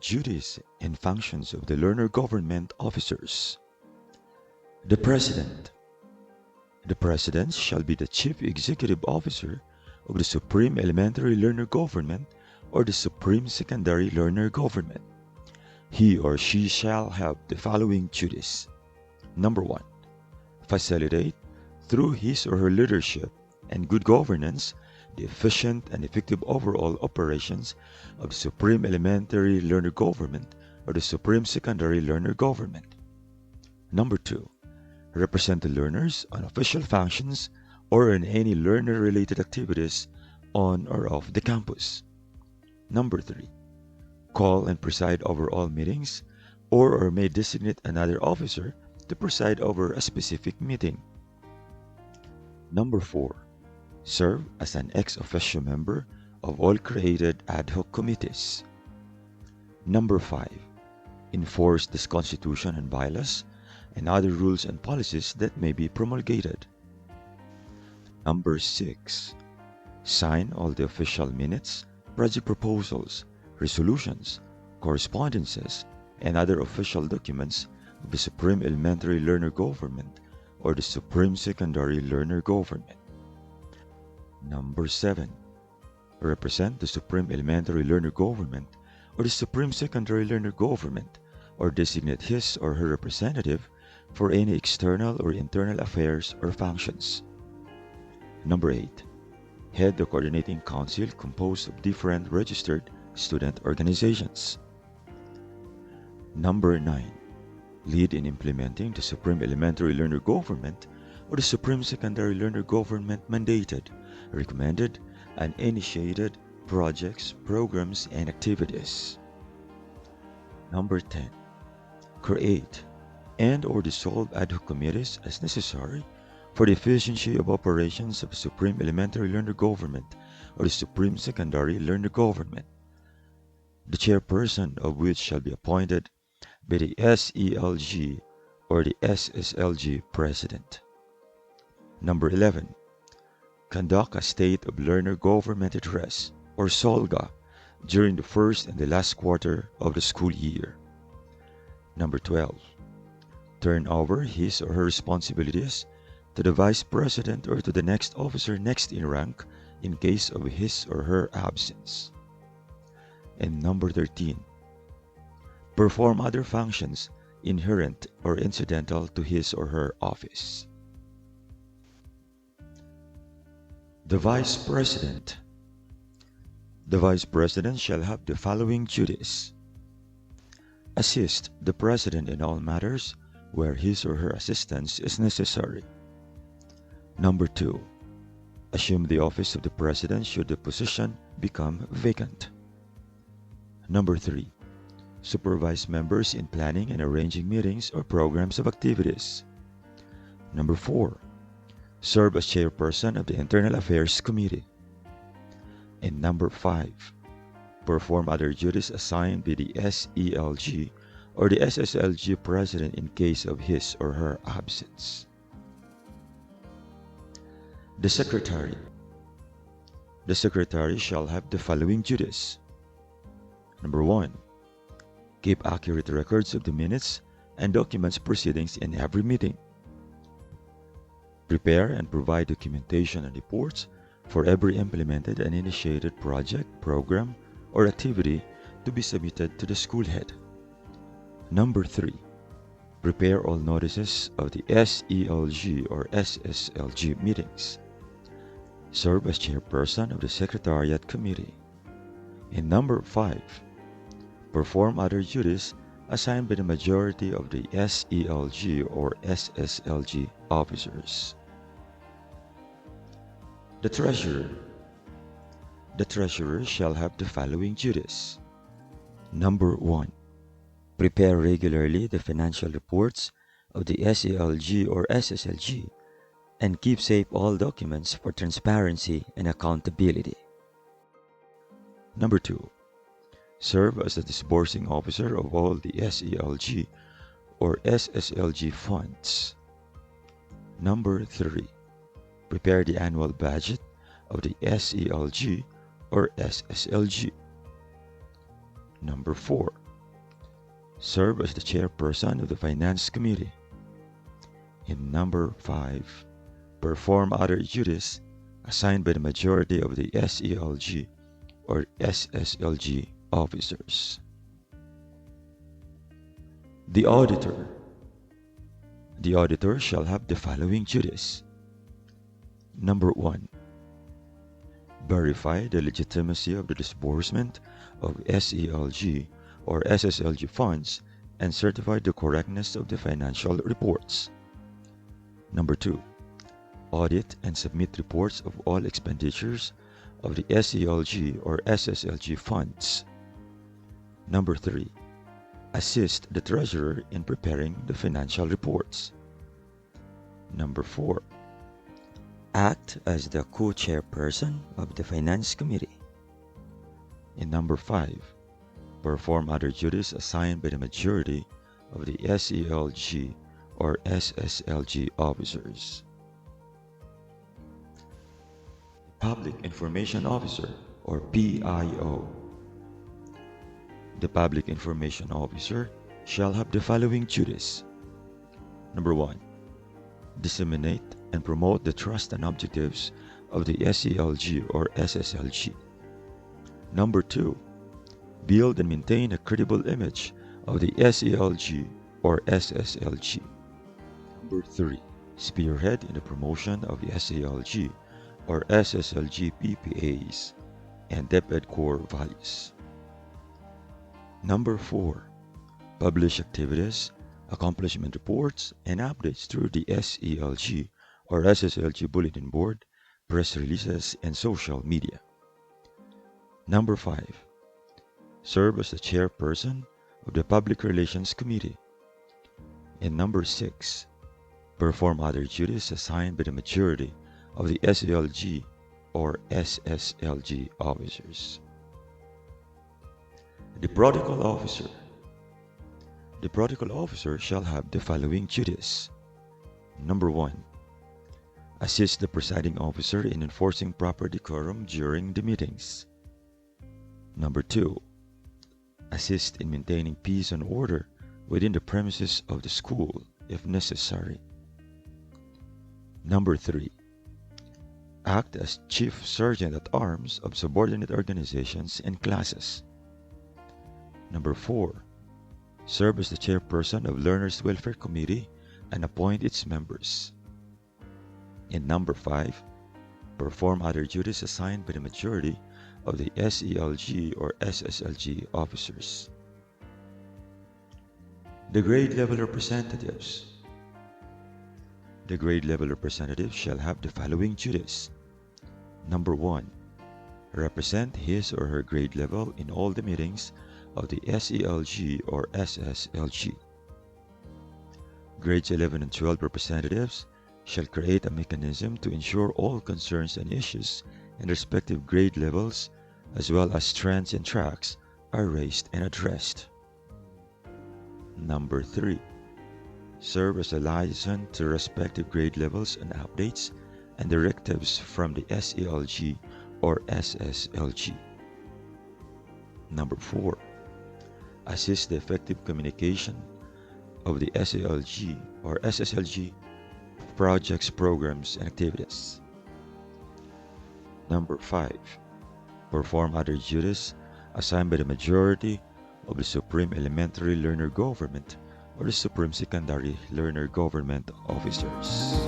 duties and functions of the learner government officers. The President. The President shall be the Chief Executive Officer of the Supreme Elementary Learner Government or the Supreme Secondary Learner Government. He or she shall have the following duties. Number 1. Facilitate, through his or her leadership and good governance, the efficient and effective overall operations of the Supreme Elementary Learner Government or the Supreme Secondary Learner Government. Number 2. Represent the learners on official functions or in any learner-related activities on or off the campus. Number 3. Call and preside over all meetings or may designate another officer to preside over a specific meeting. Number 4. Serve as an ex officio member of all created ad hoc committees. Number 5. Enforce this Constitution and bylaws and other rules and policies that may be promulgated. Number 6. Sign all the official minutes, project proposals, resolutions, correspondences, and other official documents of the Supreme Elementary Learner Government or the Supreme Secondary Learner Government. Number 7. Represent the Supreme Elementary Learner Government or the Supreme Secondary Learner Government or designate his or her representative for any external or internal affairs or functions. Number 8. Head the coordinating council composed of different registered student organizations. Number 9. Lead in implementing the Supreme Elementary Learner Government or the Supreme Secondary Learner Government mandated, recommended, and initiated projects, programs, and activities. Number 10. Create and or dissolve ad hoc committees as necessary for the efficiency of operations of the Supreme Elementary Learner Government or the Supreme Secondary Learner Government, the chairperson of which shall be appointed by the SELG or the SSLG President. Number 11. Conduct a State of Learner Government Address or SELG during the first and the last quarter of the school year. Number 12. Turn over his or her responsibilities to the Vice President or to the next officer next in rank in case of his or her absence. And number 13. Perform other functions inherent or incidental to his or her office. The Vice President. The Vice President shall have the following duties. Assist the President in all matters where his or her assistance is necessary. Number 2. Assume the office of the President should the position become vacant. Number 3. Supervise members in planning and arranging meetings or programs of activities. Number 4. Serve as chairperson of the Internal Affairs Committee. And number 5. Perform other duties assigned by the SELG or the SSLG President in case of his or her absence. The Secretary. The Secretary shall have the following duties. Number 1. Keep accurate records of the minutes and documents proceedings in every meeting. Prepare and provide documentation and reports for every implemented and initiated project, program, or activity to be submitted to the school head. Number 3. Prepare all notices of the SELG or SSLG meetings. Serve as chairperson of the Secretariat Committee. And number 5. Perform other duties assigned by the majority of the SELG or SSLG officers. The Treasurer. The Treasurer shall have the following duties. Number 1. Prepare regularly the financial reports of the SELG or SSLG and keep safe all documents for transparency and accountability. Number 2. Serve as the disbursing officer of all the SELG or SSLG funds. Number 3. Prepare the annual budget of the SELG or SSLG. Number 4. serve as the chairperson of the Finance Committee. And number 5, perform other duties assigned by the majority of the SELG or SSLG officers. The auditor. The auditor shall have the following duties. Number 1, verify the legitimacy of the disbursement of SELG or SSLG funds and certify the correctness of the financial reports. Number 2, audit and submit reports of all expenditures of the SELG or SSLG funds. Number 3, assist the treasurer in preparing the financial reports. Number 4, act as the co-chairperson of the Finance Committee. And number 5, perform other duties assigned by the majority of the SELG or SSLG officers. Public Information Officer or PIO. The Public Information Officer shall have the following duties. Number 1, disseminate and promote the trust and objectives of the SELG or SSLG. Number 2, build and maintain a credible image of the SELG or SSLG. Number 3, spearhead in the promotion of the SELG or SSLG PPAs and DepEd core values. Number 4, publish activities, accomplishment reports, and updates through the SELG or SSLG bulletin board, press releases, and social media. Number 5, serve as the chairperson of the Public Relations Committee. And number 6, perform other duties assigned by the majority of the SELG or SSLG officers. The Protocol Officer. The Protocol Officer shall have the following duties. Number 1, assist the presiding officer in enforcing proper decorum during the meetings. Number 2, assist in maintaining peace and order within the premises of the school if necessary. Number 3, act as Chief Sergeant at Arms of subordinate organizations and classes. Number 4, serve as the chairperson of Learners Welfare Committee and appoint its members. And number 5, perform other duties assigned by the majority of the SELG or SSLG officers. The grade level representatives. The grade level representative shall have the following duties. Number 1, represent his or her grade level in all the meetings of the SELG or SSLG. Grades 11 and 12 representatives shall create a mechanism to ensure all concerns and issues and respective grade levels, as well as trends and tracks, are raised and addressed. Number 3, serve as a liaison to respective grade levels and updates and directives from the SELG or SSLG. Number 4, assist the effective communication of the SELG or SSLG projects, programs, and activities. Number 5, perform other duties assigned by the majority of the Supreme Elementary Learner Government or the Supreme Secondary Learner Government officers.